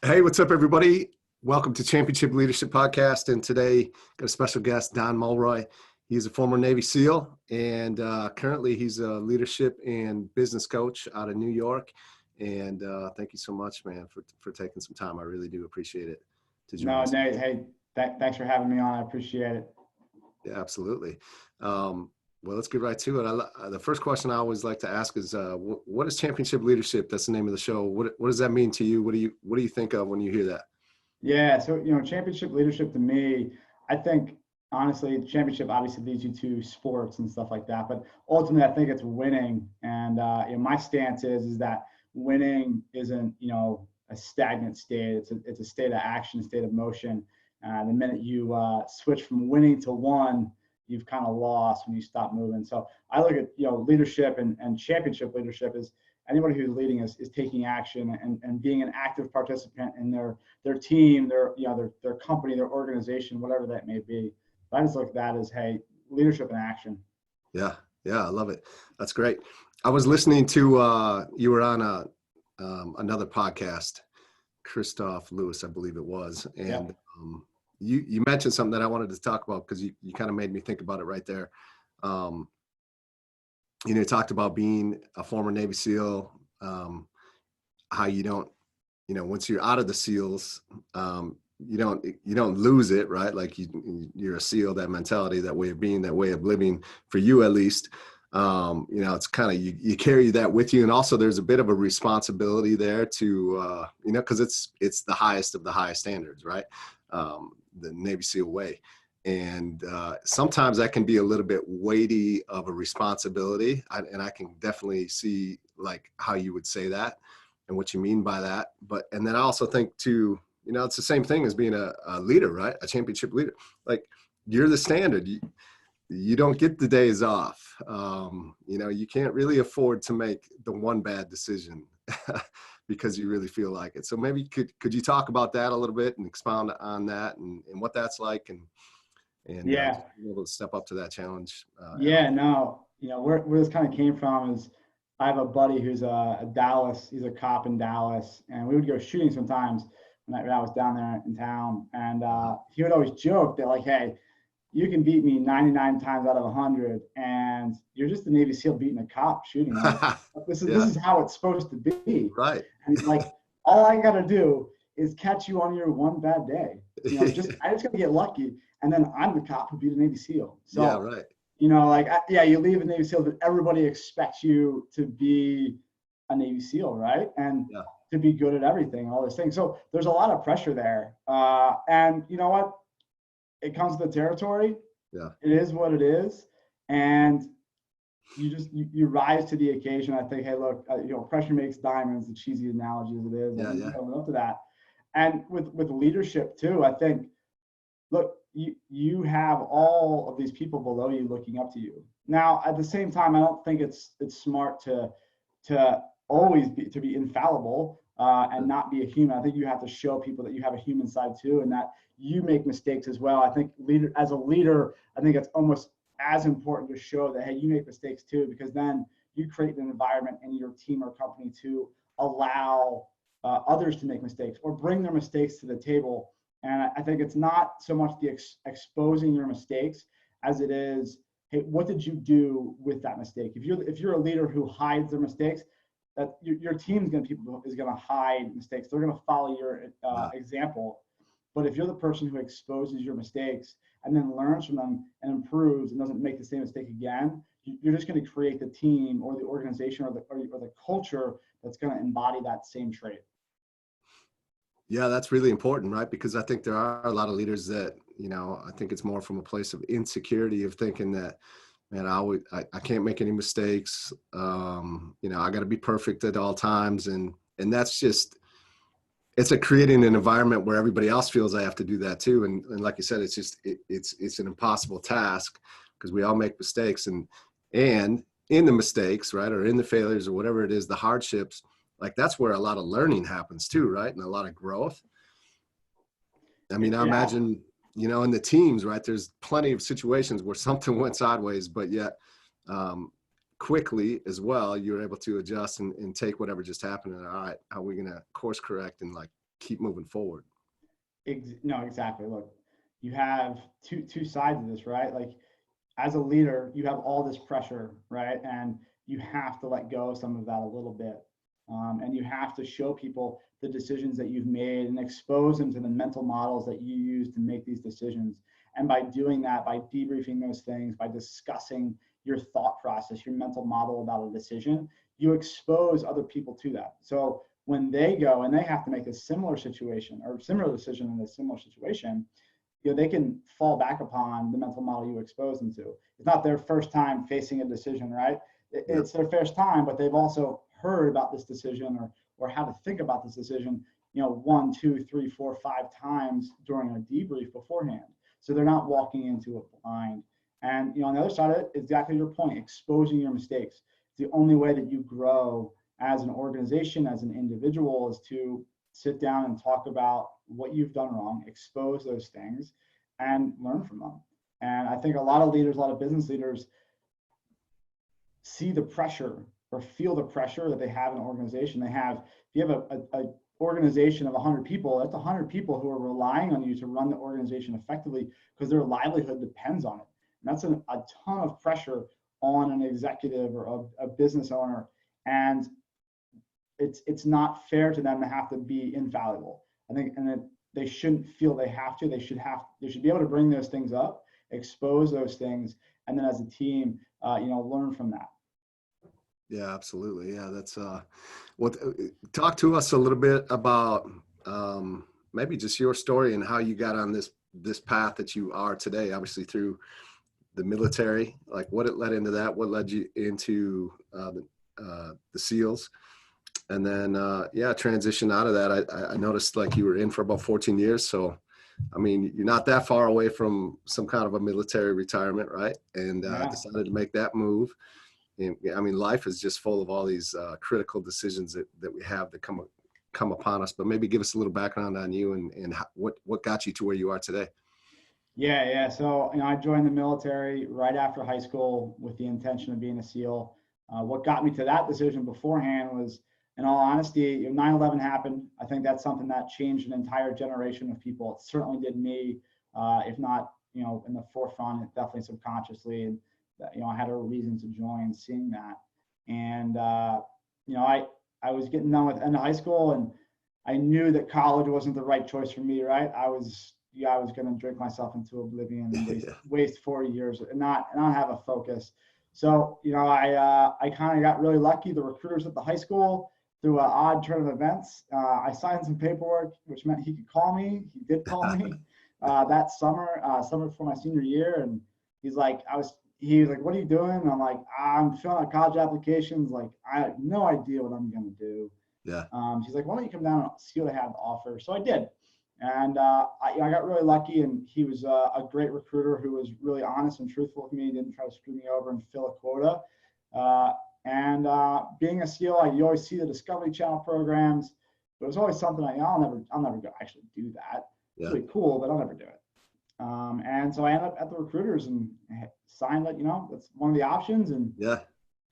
Hey, what's up, everybody? Welcome to Championship Leadership Podcast. And today, got a special guest, Don Mullroy. He's a former Navy SEAL, and currently he's a leadership and business coach out of New York. And thank you so much, man, for taking some time. I really do appreciate it to join No, us. Nate, hey, thanks for having me on. I appreciate it. Yeah, absolutely. Well, let's get right to it. The first question I always like to ask is, what is championship leadership? That's the name of the show. What does that mean to you? What do you think of when you hear that? Yeah, so championship leadership to me, I think honestly, championship obviously leads you to sports and stuff like that, but ultimately, I think it's winning. And my stance is that winning isn't a stagnant state. It's a state of action, state of motion. The minute you switch from winning to one, you've kind of lost when you stop moving. So I look at leadership and championship leadership is anybody who's leading is taking action and being an active participant in their team, their company, their organization, whatever that may be. I just look at that as, hey, leadership in action. Yeah, yeah, I love it. That's great. I was listening to you were on another podcast, Christoph Lewis, I believe it was, and Yep. you mentioned something that I wanted to talk about because you kind of made me think about it right there. Um, you talked about being a former Navy SEAL, how you don't, once you're out of the SEALs, you don't lose it, right? Like you're a SEAL, that mentality, that way of being, that way of living, for you at least. It's kind of you carry that with you, and also there's a bit of a responsibility there to because it's the highest of the highest standards, right? The Navy SEAL way. And sometimes that can be a little bit weighty of a responsibility, and I can definitely see like how you would say that and what you mean by that. And then I also think too, it's the same thing as being a leader, right? A championship leader. Like, you're the standard. You don't get the days off. You can't really afford to make the one bad decision because you really feel like it. So maybe could you talk about that a little bit and expound on that and what that's like, and Yeah. just be able to step up to that challenge at Yeah. all. No, where this kind of came from is I have a buddy who's a Dallas, he's a cop in Dallas, and we would go shooting sometimes when I was down there in town. And he would always joke that, like, hey, you can beat me 99 times out of 100, and you're just a Navy SEAL beating a cop shooting. Like, this Yeah, is how it's supposed to be. right. And like, all I gotta do is catch you on your one bad day. I just gotta get lucky, and then I'm the cop who beat a Navy SEAL. Yeah, So, right. yeah, you leave the Navy SEAL, but everybody expects you to be a Navy SEAL, right? And Yeah, to be good at everything, all those things. So there's a lot of pressure there. And you know what? It comes to the territory. yeah, It is what it is, and you rise to the occasion. I think, hey, look, pressure makes diamonds. The cheesy analogy as it is, yeah, and you yeah, got to live up to that. And with leadership too, I think, look, you have all of these people below you looking up to you. Now, at the same time, I don't think it's smart to always be infallible and not be a human. I think you have to show people that you have a human side too, and that you make mistakes as well. I think as a leader, I think it's almost as important to show that, hey, you make mistakes too, because then you create an environment in your team or company to allow others to make mistakes or bring their mistakes to the table. And I think it's not so much the exposing your mistakes as it is, hey, what did you do with that mistake? If you're a leader who hides their mistakes, that your team's going to is going to hide mistakes. They're going to follow your yeah. example. But if you're the person who exposes your mistakes and then learns from them and improves and doesn't make the same mistake again, you're just going to create the team or the organization or the culture that's going to embody that same trait. Yeah, that's really important, right? Because I think there are a lot of leaders that, I think it's more from a place of insecurity of thinking that, man, I can't make any mistakes. I got to be perfect at all times. And that's just, it's a creating an environment where everybody else feels they have to do that too. And like you said, it's just, it's an impossible task because we all make mistakes and in the mistakes, right? Or in the failures or whatever it is, the hardships, like that's where a lot of learning happens too, right? And a lot of growth. I mean, I Yeah, imagine, in the teams, right, there's plenty of situations where something went sideways, but yet um, quickly as well, you were able to adjust and take whatever just happened. And all right, how are we going to course correct and like keep moving forward. No, exactly. Look, you have two sides of this, right? Like as a leader, you have all this pressure, right? And you have to let go of some of that a little bit. And you have to show people the decisions that you've made and expose them to the mental models that you use to make these decisions. And by doing that, by debriefing those things, by discussing your thought process, your mental model about a decision, you expose other people to that. So when they go and they have to make a similar situation or similar decision in a similar situation, they can fall back upon the mental model you expose them to. It's not their first time facing a decision, right? It's their first time, but they've also heard about this decision or how to think about this decision, 1, 2, 3, 4, 5 times during a debrief beforehand. So they're not walking into it blind. And on the other side of it, exactly your point, exposing your mistakes. The only way that you grow as an organization, as an individual, is to sit down and talk about what you've done wrong, expose those things, and learn from them. And I think a lot of leaders, a lot of business leaders see the pressure or feel the pressure that they have in an organization. If you have a organization of 100 people, that's 100 people who are relying on you to run the organization effectively because their livelihood depends on it. And that's a ton of pressure on an executive or a business owner. And it's not fair to them to have to be infallible. I think, and they shouldn't feel they have to. They should be able to bring those things up, expose those things, and then as a team, learn from that. Yeah, absolutely. Yeah, that's talk to us a little bit about maybe just your story and how you got on this path that you are today, obviously through the military, like what it led into that, what led you into the SEALs, and then transition out of that. I noticed like you were in for about 14 years. So, I mean, you're not that far away from some kind of a military retirement, right? And decided to make that move. And, I mean, life is just full of all these critical decisions that we have that come upon us. But maybe give us a little background on you and what got you to where you are today. Yeah. So, I joined the military right after high school with the intention of being a SEAL. What got me to that decision beforehand was, in all honesty, 9/11 happened. I think that's something that changed an entire generation of people. It certainly did me, if not, in the forefront, definitely subconsciously. And I had a reason to join seeing that. And, I was getting done with end of high school and I knew that college wasn't the right choice for me, right? I was going to drink myself into oblivion and waste 4 years and not have a focus. So, I kind of got really lucky. The recruiters at the high school, through an odd turn of events, I signed some paperwork, which meant he could call me. He did call me that summer before my senior year. And he was like, what are you doing? And I'm like, I'm filling out college applications. Like, I have no idea what I'm going to do. Yeah. She's like, why don't you come down and see what I have to offer? So I did. And I got really lucky. And he was a great recruiter who was really honest and truthful with me. He didn't try to screw me over and fill a quota. Being a SEAL, you always see the Discovery Channel programs. But it was always something I'll never go actually do that. It's really cool, but I'll never do it. And so I ended up at the recruiters and signed it, that's one of the options. And a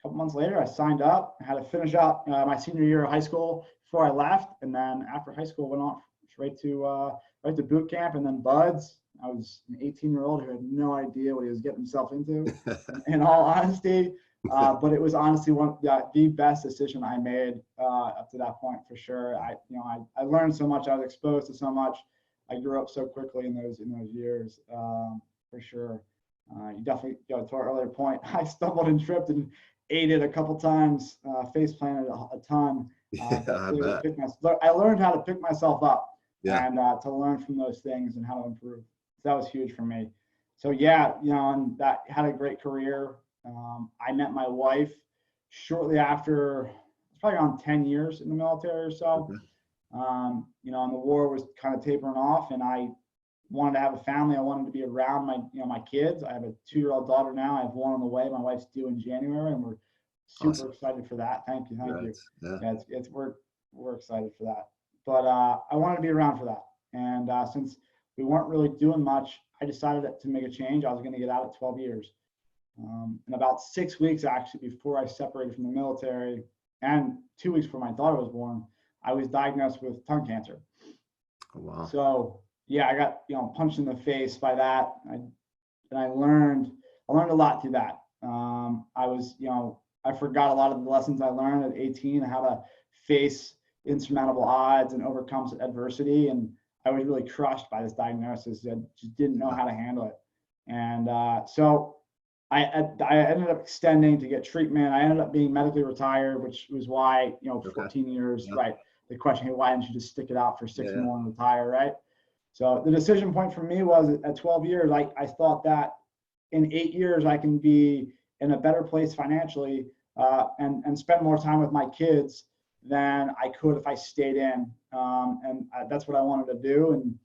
couple months later, I signed up. I had to finish out my senior year of high school before I left. And then after high school, went off right to boot camp and then BUDS. I was an 18-year-old who had no idea what he was getting himself into, in all honesty. But it was honestly the best decision I made up to that point, for sure. I learned so much. I was exposed to so much. I grew up so quickly in those years, for sure. You definitely, to our earlier point, I stumbled and tripped and ate it a couple times, face planted a ton. I learned how to pick myself up and to learn from those things and how to improve. So that was huge for me. So and that had a great career. I met my wife shortly after, probably around 10 years in the military or so. And the war was kind of tapering off, and I wanted to have a family. I wanted to be around my kids. I have a 2-year-old daughter now. I have one on the way. My wife's due in January, and we're super excited for that. Thank you. Yeah, we're excited for that. But I wanted to be around for that. And since we weren't really doing much, I decided to make a change. I was going to get out at 12 years. And about 6 weeks actually before I separated from the military, and 2 weeks before my daughter was born, I was diagnosed with tongue cancer. Oh, wow. So yeah, I got, punched in the face by that. And I learned a lot through that. I forgot a lot of the lessons I learned at 18, how to face insurmountable odds and overcome adversity. And I was really crushed by this diagnosis. I just didn't know how to handle it. And so I ended up extending to get treatment. I ended up being medically retired, which was why, 14 years, right? The question, hey, why didn't you just stick it out for 6 more and retire, right? So the decision point for me was at 12 years, I thought that in 8 years, I can be in a better place financially and spend more time with my kids than I could if I stayed in. That's what I wanted to do. And,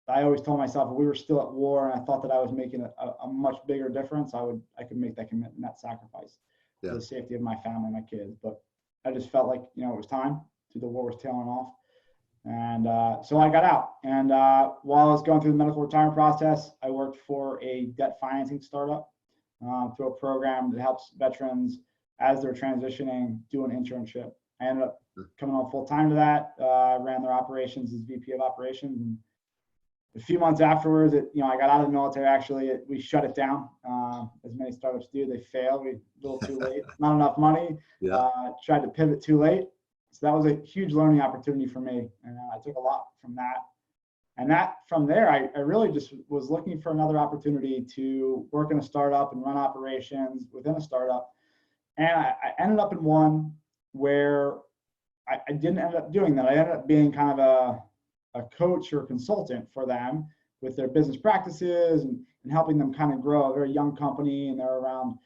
I always told myself if we were still at war and I thought that I was making a much bigger difference, I could make that commitment, that sacrifice for the safety of my family, my kids. But I just felt like, it was time. The war was tailing off. And so I got out. And while I was going through the medical retirement process, I worked for a debt financing startup through a program that helps veterans as they're transitioning do an internship. I ended up coming on full time to that. I ran their operations as VP of operations. And a few months afterwards, I got out of the military. Actually, we shut it down. As many startups do, they fail. We a little too late. Not enough money. Tried to pivot too late. So that was a huge learning opportunity for me. And I took a lot from that. And from there, I really just was looking for another opportunity to work in a startup and run operations within a startup. And I ended up in one where I didn't end up doing that. I ended up being kind of a coach or consultant for them with their business practices and helping them kind of grow a very young company. And they're around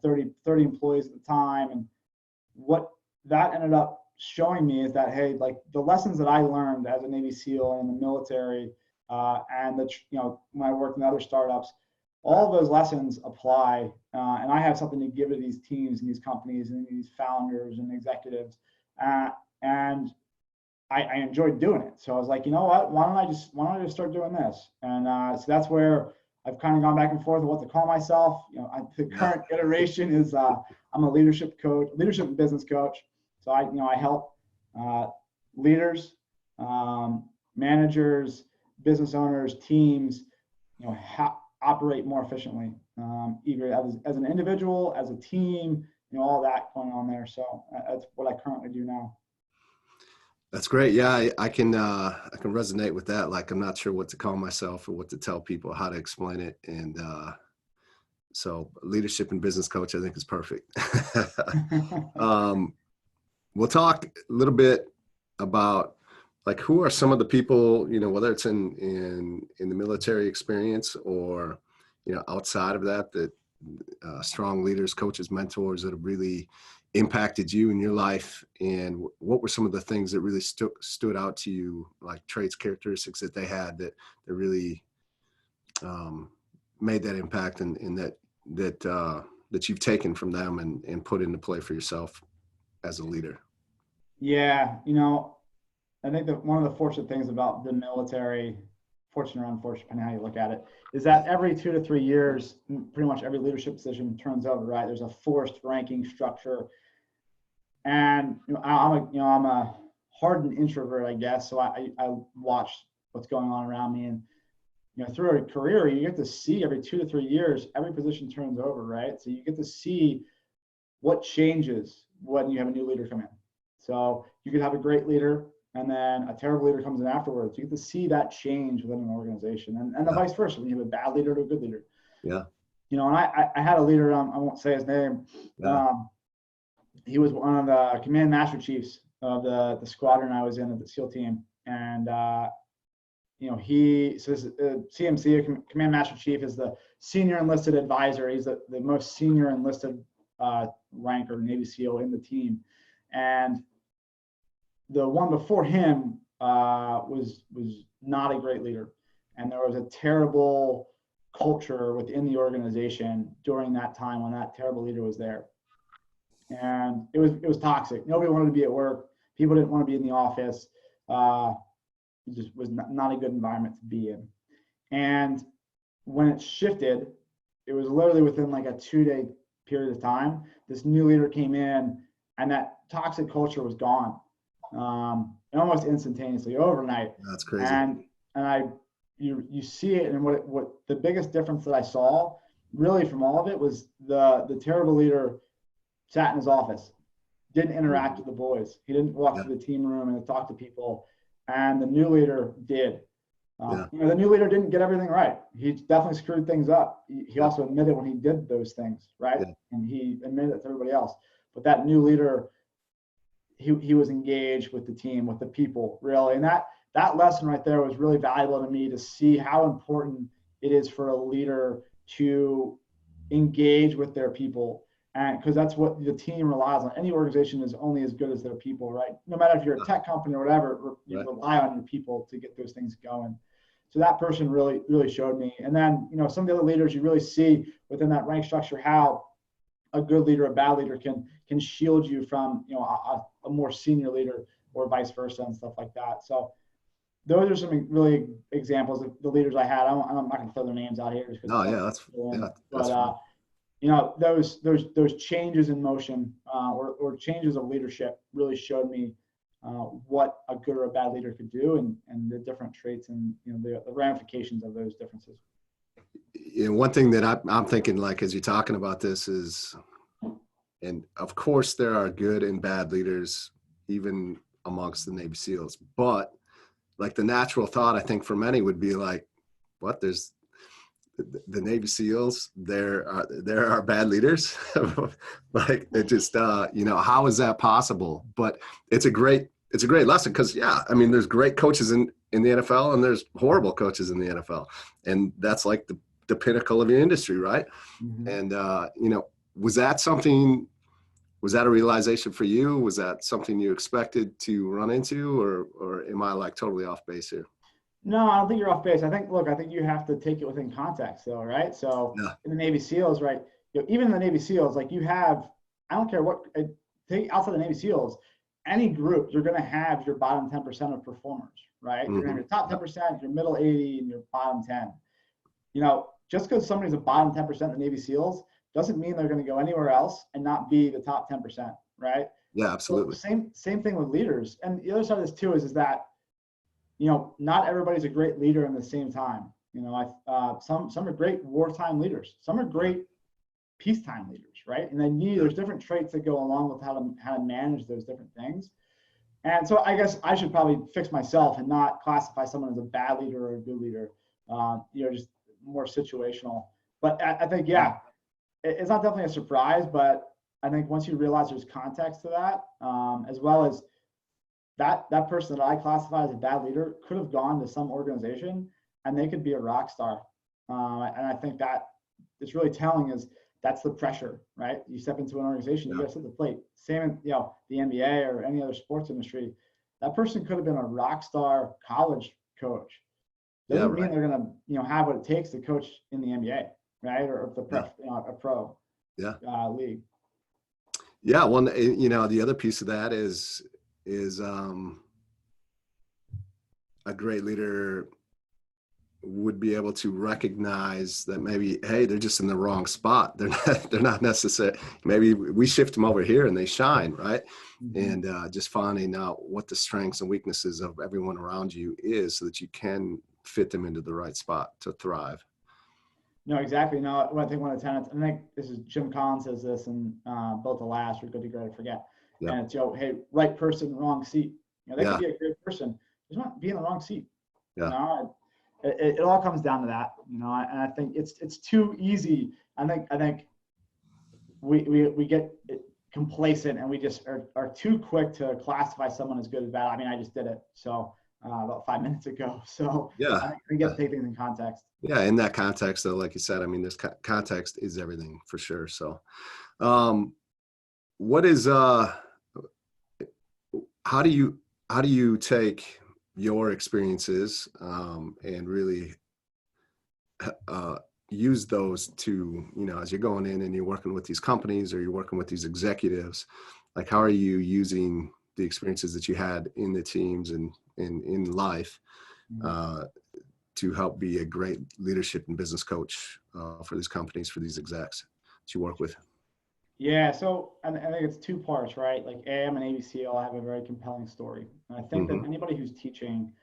30 employees at the time. And what that ended up showing me is that, hey, like the lessons that I learned as a Navy SEAL in the military and when I worked in other startups, all of those lessons apply. And I have something to give to these teams and these companies and these founders and executives. And I enjoyed doing it. So I was like, you know what, why don't I just start doing this? And so that's where I've kind of gone back and forth with what to call myself. The current iteration is I'm a leadership and business coach. So I help leaders, managers, business owners, teams, operate more efficiently, either as an individual, as a team, all that going on there. So that's what I currently do now. That's great. Yeah, I can resonate with that. Like, I'm not sure what to call myself or what to tell people, how to explain it. And so leadership and business coach, I think, is perfect. We'll talk a little bit about like who are some of the people, whether it's in the military experience or, outside of that strong leaders, coaches, mentors that have really impacted you in your life, and what were some of the things that really stood out to you, like traits, characteristics that they had that really made that impact and that you've taken from them and put into play for yourself as a leader? Yeah, I think that one of the fortunate things about the military, fortunate or unfortunate, depending on how you look at it, is that every 2 to 3 years, pretty much every leadership position turns over, right? There's a forced ranking structure. And I'm a hardened introvert, I guess. So I watch what's going on around me. And through a career, you get to see every 2 to 3 years, every position turns over, right? So you get to see what changes when you have a new leader come in. So you could have a great leader and then a terrible leader comes in afterwards. You get to see that change within an organization, and the vice versa, when you have a bad leader to a good leader. Yeah. And I had a leader, I won't say his name. Yeah. He was one of the command master chiefs of the squadron I was in of the SEAL team. And, CMC, command master chief, is the senior enlisted advisor. He's the most senior enlisted rank or Navy SEAL in the team. And the one before him was not a great leader. And there was a terrible culture within the organization during that time when that terrible leader was there. And it was toxic. Nobody wanted to be at work. People didn't want to be in the office. It just was not a good environment to be in. And when it shifted, it was literally within like a 2-day period of time. This new leader came in, and that toxic culture was gone. and almost instantaneously overnight. That's crazy. And you see it, and what the biggest difference that I saw really from all of it was the terrible leader sat in his office, didn't interact with the boys. He didn't walk Yeah. to the team room and talk to people. And the new leader did. Yeah. The new leader didn't get everything right. He definitely screwed things up. He also admitted when he did those things, right? Yeah. And he admitted it to everybody else. But that new leader, he was engaged with the team, with the people, really. And that lesson right there was really valuable to me, to see how important it is for a leader to engage with their people. And because that's what the team relies on. Any organization is only as good as their people, right? No matter if you're a tech company or whatever, you rely on your people to get those things going. So that person really showed me. And then, some of the other leaders, you really see within that rank structure how a good leader, a bad leader can shield you from, a more senior leader, or vice versa, and stuff like that. So those are some really examples of the leaders I had. I'm not going to throw their names out here. No, yeah, that's those changes in motion, or changes of leadership really showed me what a good or a bad leader could do, and the different traits, and the ramifications of those differences. One thing that I'm thinking, like, as you're talking about this is, and of course there are good and bad leaders even amongst the Navy SEALs, but like the natural thought, I think, for many would be like, what, there's the Navy SEALs, there are bad leaders. Like, it just, how is that possible? But it's a great lesson, because there's great coaches in the NFL, and there's horrible coaches in the NFL. And that's like the pinnacle of the industry, right? Mm-hmm. And, was that a realization for you? Was that something you expected to run into, or am I like totally off base here? No, I don't think you're off base. I think you have to take it within context, though, right? So in the Navy SEALs, right, even in the Navy SEALs, like, you have, I don't care what, take outside the Navy SEALs, any group, you're going to have your bottom 10% of performers, right? Mm-hmm. You're going to have your top 10%, your middle 80, and your bottom 10. Just because somebody's a bottom 10% in the Navy SEALs doesn't mean they're going to go anywhere else and not be the top 10%, right? Yeah, absolutely. So same thing with leaders. And the other side of this too is that, not everybody's a great leader in the same time. Some are great wartime leaders. Some are great peacetime leaders, right? And there's different traits that go along with how to manage those different things. And so I guess I should probably fix myself and not classify someone as a bad leader or a good leader. Just more situational. But I think, it's not definitely a surprise, but I think once you realize there's context to that, as well as that person that I classify as a bad leader could have gone to some organization and they could be a rock star. And I think that it's really telling, is that's the pressure, right? You step into an organization, you got to sit the plate. Same in, the NBA or any other sports industry. That person could have been a rock star college coach. Doesn't mean they're going to, have what it takes to coach in the NBA, right? Or a pro league. Yeah. Well, the other piece of that is a great leader would be able to recognize that maybe, hey, they're just in the wrong spot. They're not necessary. Maybe we shift them over here and they shine, right? Mm-hmm. And just finding out what the strengths and weaknesses of everyone around you is, so that you can fit them into the right spot to thrive. No, exactly. No, I think one of the tenets, I think this is Jim Collins says this in Built to Last or Good to Great to Forget. Yeah. And it's, hey, right person, wrong seat. They could be a great person, just not be in the wrong seat. Yeah. It all comes down to that, and I think it's too easy. I think we get complacent, and we just are too quick to classify someone as good as bad. I mean, I just did it. So about 5 minutes ago. So I think we get to take things in context. Yeah, in that context, though, like you said, I mean, this context is everything for sure. So, what is how do you take your experiences and really use those to, as you're going in and you're working with these companies or you're working with these executives, like, how are you using the experiences that you had in the teams and in life to help be a great leadership and business coach for these companies, for these execs that you work with? Yeah, so I think it's two parts, right? Like, A, I'm an Navy SEAL, I have a very compelling story. And I think that Hmm. anybody who's teaching,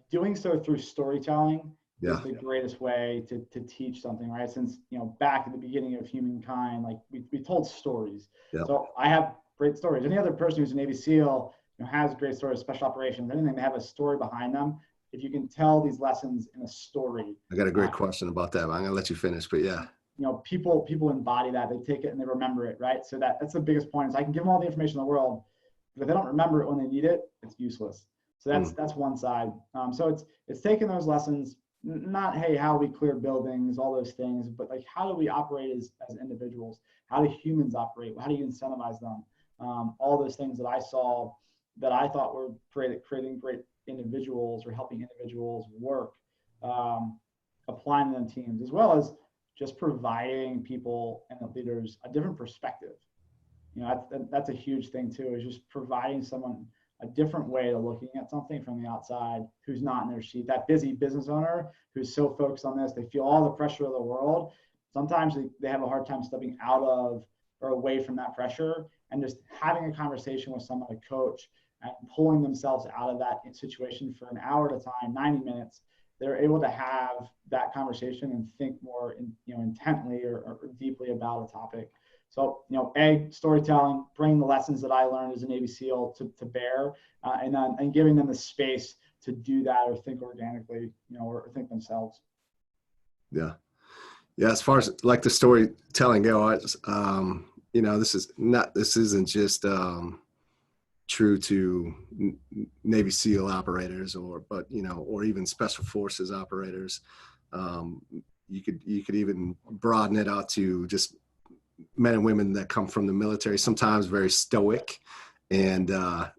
doing so through storytelling is Yeah. the greatest way to teach something, right? Since, back at the beginning of humankind, like we told stories. Yeah. So I have great stories. Any other person who's a Navy SEAL, has great stories, special operations, anything, they have a story behind them. If you can tell these lessons in a story, I got a uh, great question about that. I'm gonna let you finish, but yeah. people embody that. They take it and they remember it, right? So that's the biggest point. Is I can give them all the information in the world, but if they don't remember it when they need it, it's useless. So that's Mm. that's one side. So it's taking those lessons, not, hey, how we clear buildings, all those things, but like, how do we operate as individuals? How do humans operate? How do you incentivize them? All those things that I saw that I thought were creating great individuals or helping individuals work, um, applying them teams, as well as just providing people and the leaders a different perspective. That's a huge thing too, is just providing someone a different way of looking at something from the outside, who's not in their seat. That busy business owner who's so focused on this, they feel all the pressure of the world. Sometimes they have a hard time stepping out of or away from that pressure, and just having a conversation with someone, a coach, and pulling themselves out of that situation for an hour at a time, 90 minutes. They're able to have that conversation and think more intently or deeply about a topic. So, A, storytelling, bringing the lessons that I learned as a Navy SEAL to bear, and giving them the space to do that or think organically, or think themselves. Yeah. Yeah. As far as like the storytelling go, this isn't just true to Navy SEAL operators or even Special Forces operators. Um, you could even broaden it out to just men and women that come from the military, sometimes very stoic and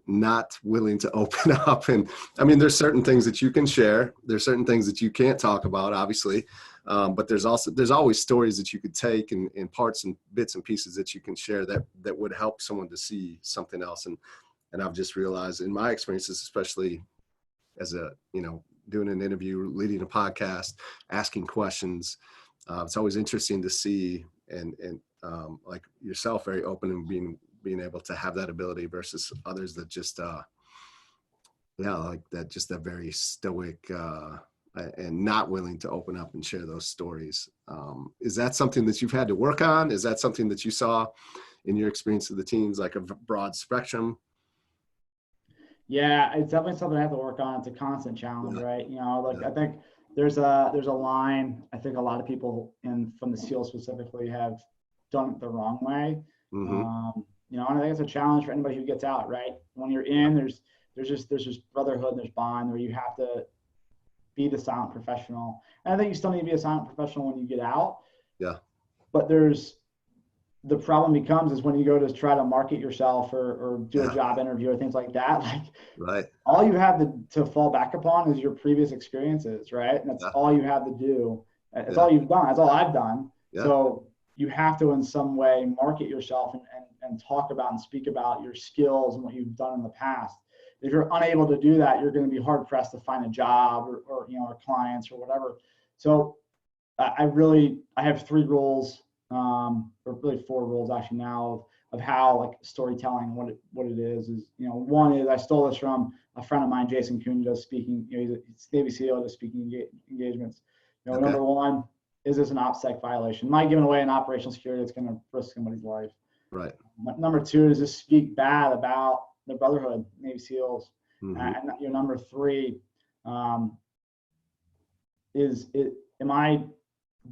not willing to open up. And I mean, there's certain things that you can share. There's certain things that you can't talk about, obviously. But there's always stories that you could take and parts and bits and pieces that you can share that would help someone to see something else. And I've just realized in my experiences, especially as doing an interview, leading a podcast, asking questions, it's always interesting to see and like yourself, very open and being able to have that ability versus others that just like that, just that very stoic and not willing to open up and share those stories. Is that something that you've had to work on? Is that something that you saw in your experience of the teams, like a broad spectrum? Yeah, it's definitely something I have to work on. It's a constant challenge, Yeah. right? Like, Yeah. I think there's a line I think a lot of people from the SEAL specifically have done it the wrong way. Mm-hmm. And I think it's a challenge for anybody who gets out, right? When you're Yeah. in, there's brotherhood and there's bond where you have to be the silent professional. And I think you still need to be a silent professional when you get out, Yeah. but the problem becomes is when you go to try to market yourself or do a Yeah. job interview or things like that. Like, Right. all you have to fall back upon is your previous experiences, right? And that's Yeah. all you have to do. That's Yeah. all you've done. That's all I've done. Yeah. So you have to, in some way, market yourself and talk about and speak about your skills and what you've done in the past. If you're unable to do that, you're going to be hard pressed to find a job or clients or whatever. So I have three rules, or really four rules actually now of how, like, storytelling, what it is, one is, I stole this from a friend of mine, Jason Kuhn, does speaking, he's Navy SEAL, does speaking engagements. Okay. Number one, is this an OPSEC violation? Am I giving away an operational security that's going to risk somebody's life? Right. Number two, does this speak bad about the Brotherhood, Navy SEALs? Mm-hmm. And number three, um, am I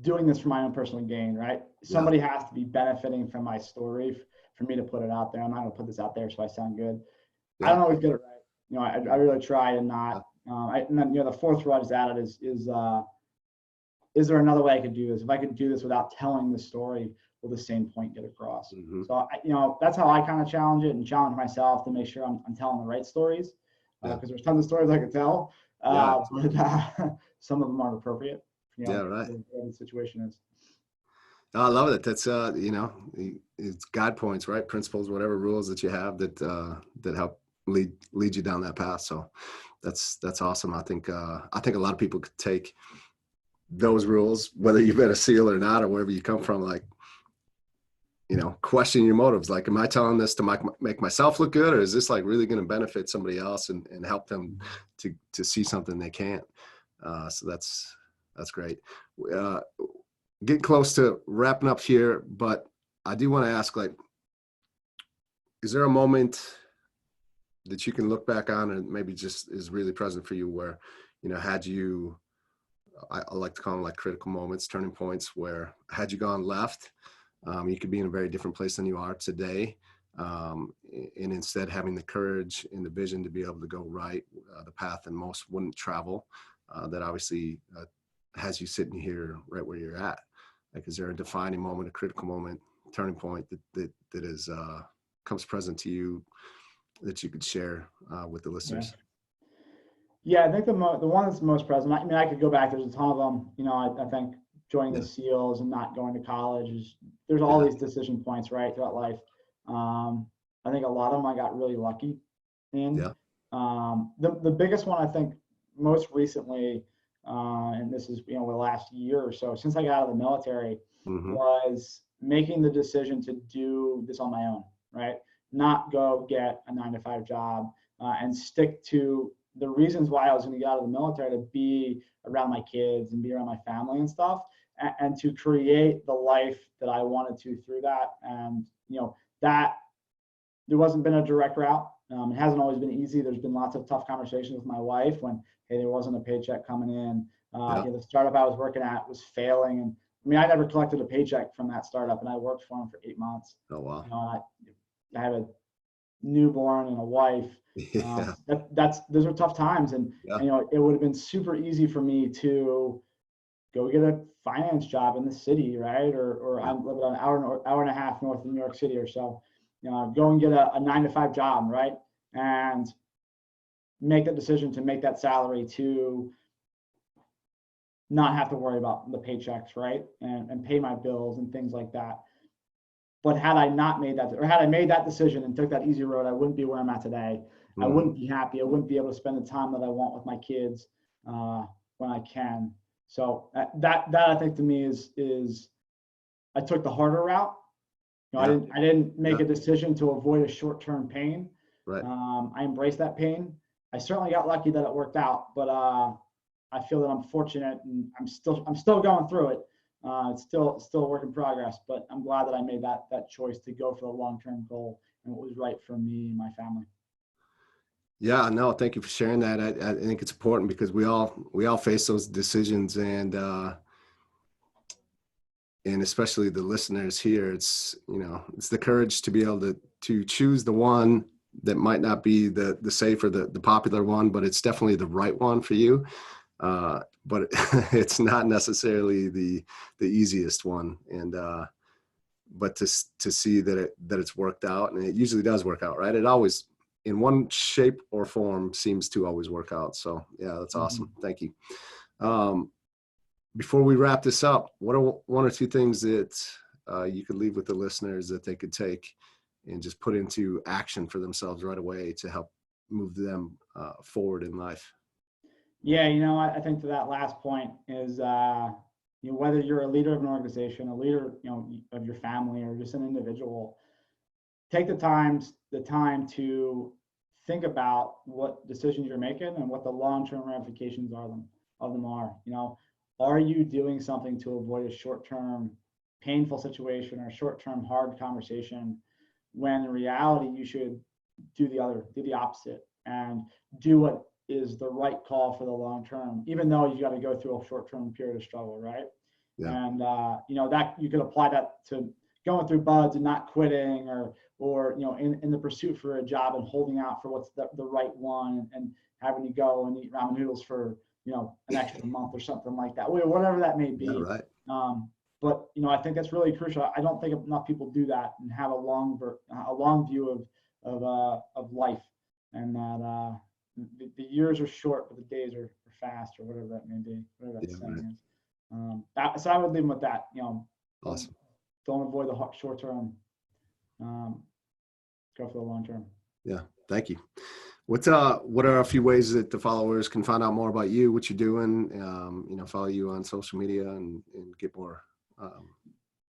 doing this for my own personal gain, right? Yeah. Somebody has to be benefiting from my story for me to put it out there. I'm not going to put this out there so I sound good. I Yeah. don't always get it right. I really try to not. And then the fourth rule I just added is there another way I could do this? If I could do this without telling the story, will the same point get across? Mm-hmm. So that's how I kind of challenge it and challenge myself to make sure I'm telling the right stories, because there's tons of stories I could tell, Yeah. but some of them aren't appropriate. Yeah. Right. Whatever the situation is. I love it. That's it's guide points, right? Principles, whatever rules that you have that help lead you down that path. So that's awesome. I think a lot of people could take those rules, whether you've been a SEAL or not, or wherever you come from. Like, question your motives. Like, am I telling this to make myself look good, or is this like really going to benefit somebody else and help them to see something they can't? So that's great. Getting close to wrapping up here, but I do want to ask, like, is there a moment that you can look back on and maybe just is really present for you where, had you, I like to call them like critical moments, turning points, where had you gone left, you could be in a very different place than you are today. And instead having the courage and the vision to be able to go right, the path that most wouldn't travel, that obviously has you sitting here right where you're at. Like, is there a defining moment, a critical moment, turning point that is comes present to you that you could share with the listeners? Yeah, I think the one that's most present, I mean, I could go back, there's a ton of them. I think joining the SEALs and not going to college there's all these decision points, right, throughout life. I think a lot of them I got really lucky in. The biggest one, I think, most recently, and this is, the last year or so since I got out of the military, was making the decision to do this on my own, right? Not go get a 9-to-5 job, and stick to the reasons why I was going to get out of the military, to be around my kids and be around my family and stuff, and to create the life that I wanted to through that. And, that there wasn't been a direct route. It hasn't always been easy. There's been lots of tough conversations with my wife when, hey, there wasn't a paycheck coming in. The startup I was working at was failing. And I mean, I never collected a paycheck from that startup, and I worked for them for 8 months. Oh, wow. I had a newborn and a wife. Those are tough times. And, it would have been super easy for me to go get a finance job in the city, right? Or I'm living an hour and a half north of New York City or so. Go and get a 9-to-5 job, right? And make that decision to make that salary, to not have to worry about the paychecks, right? And pay my bills and things like that. But had I not made that, or had I made that decision and took that easy road, I wouldn't be where I'm at today. I wouldn't be happy. I wouldn't be able to spend the time that I want with my kids when I can. So that I think to me is I took the harder route. I didn't make a decision to avoid a short-term pain. Right. I embraced that pain. I certainly got lucky that it worked out, but I feel that I'm fortunate, and I'm still going through it. It's still a work in progress, but I'm glad that I made that choice to go for the long-term goal and what was right for me and my family. Yeah, no, thank you for sharing that. I think it's important because we all face those decisions, and especially the listeners here, it's it's the courage to be able to choose the one that might not be the safe or the popular one, but it's definitely the right one for you. But it's not necessarily the easiest one, and but to see that it's worked out, and it usually does work out, right? It always, in one shape or form, seems to always work out. So yeah, that's awesome. Thank you. Before we wrap this up, what are one or two things that you could leave with the listeners that they could take and just put into action for themselves right away to help move them forward in life? Yeah, I think to that last point is, whether you're a leader of an organization, a leader, of your family, or just an individual, take the time to think about what decisions you're making and what the long-term ramifications of them are. Are you doing something to avoid a short-term painful situation or a short-term hard conversation, when in reality you should do the opposite, and do what is the right call for the long term, even though you got to go through a short-term period of struggle, right? Yeah. And that you could apply that to going through buds and not quitting, or in the pursuit for a job and holding out for what's the right one, and having to go and eat ramen noodles for an extra month or something like that, whatever that may be. Yeah, right. But I think that's really crucial. I don't think enough people do that and have a long view of life, and that the years are short, but the days are fast, or whatever that may be, whatever that saying is. So I would leave them with that. Awesome. Don't avoid the short term. Go for the long term. Yeah, thank you. What are a few ways that the followers can find out more about you, what you're doing, follow you on social media and get more?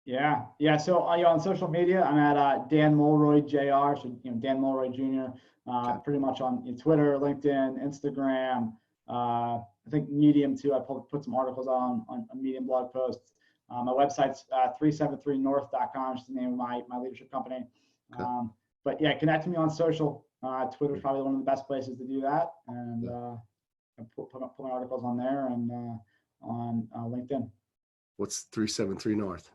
Yeah, yeah. So on social media, I'm at Dan Mullroy Jr. So Dan Mullroy Jr. Okay. Pretty much on Twitter, LinkedIn, Instagram. I think Medium too. I put some articles on Medium blog posts. My website's 373north.com, which is the name of my leadership company. Okay. But yeah, connect with me on social. Twitter's probably one of the best places to do that, and I put my articles on there and on LinkedIn. What's 373 North?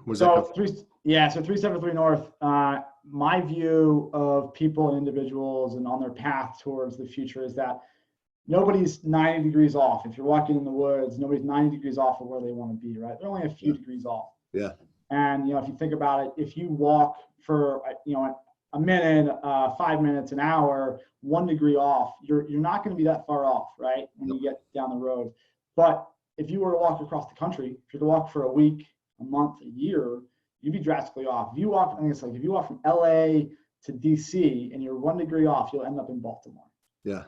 Where's that So come from? 373 North. My view of people and individuals and on their path towards the future is that nobody's 90 degrees off. If you're walking in the woods, nobody's 90 degrees off of where they want to be, right? They're only a few degrees off. Yeah. And if you think about it, if you walk for a minute, 5 minutes, an hour, 1 degree off, you're not going to be that far off, right? When you get down the road. But if you were to walk across the country, if you were to walk for a week, a month, a year, you'd be drastically off. If you walk, I think it's like if you walk from LA to DC and you're 1 degree off, you'll end up in Baltimore. Yeah.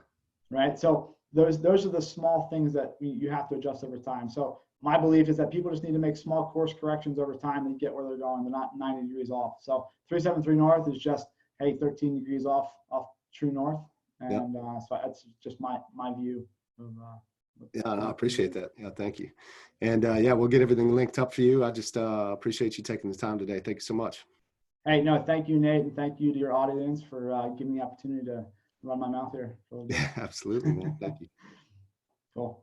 Right. So those are the small things that you have to adjust over time. So my belief is that people just need to make small course corrections over time and get where they're going. They're not 90 degrees off. So 373 North is just, hey, 13 degrees off true north. And so that's just my view of yeah, no, I appreciate that. Yeah, thank you. And yeah, we'll get everything linked up for you. I just appreciate you taking the time today. Thank you so much. Hey, no, thank you, Nate, and thank you to your audience for giving me the opportunity to run my mouth here. Yeah, absolutely, man. Thank you. Cool.